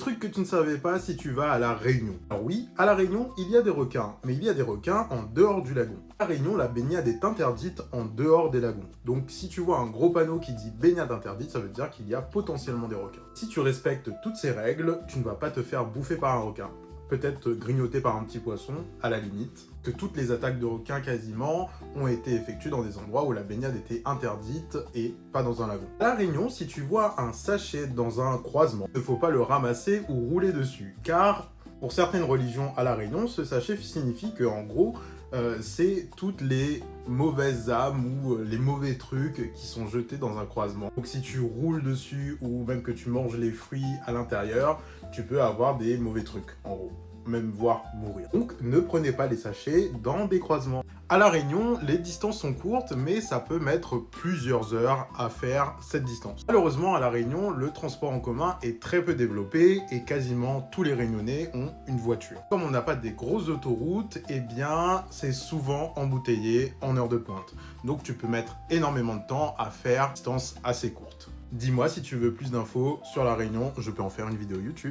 Truc que tu ne savais pas si tu vas à La Réunion. Alors oui, à La Réunion, il y a des requins, mais il y a des requins en dehors du lagon. À La Réunion, la baignade est interdite en dehors des lagons. Donc si tu vois un gros panneau qui dit baignade interdite, ça veut dire qu'il y a potentiellement des requins. Si tu respectes toutes ces règles, tu ne vas pas te faire bouffer par un requin. Peut-être te grignoter par un petit poisson, à la limite. Que toutes les attaques de requins quasiment ont été effectuées dans des endroits où la baignade était interdite et pas dans un lagon. À La Réunion, si tu vois un sachet dans un croisement, il ne faut pas le ramasser ou rouler dessus, car pour certaines religions à La Réunion, ce sachet signifie que en gros, c'est toutes les mauvaises âmes ou les mauvais trucs qui sont jetés dans un croisement. Donc si tu roules dessus ou même que tu manges les fruits à l'intérieur, tu peux avoir des mauvais trucs en gros, même voire mourir. Donc ne prenez pas les sachets dans des croisements. À La Réunion, les distances sont courtes, mais ça peut mettre plusieurs heures à faire cette distance. Malheureusement, à La Réunion, le transport en commun est très peu développé et quasiment tous les Réunionnais ont une voiture. Comme on n'a pas des grosses autoroutes, eh bien, c'est souvent embouteillé en heure de pointe. Donc tu peux mettre énormément de temps à faire une distance assez courte. Dis-moi si tu veux plus d'infos sur La Réunion, je peux en faire une vidéo YouTube.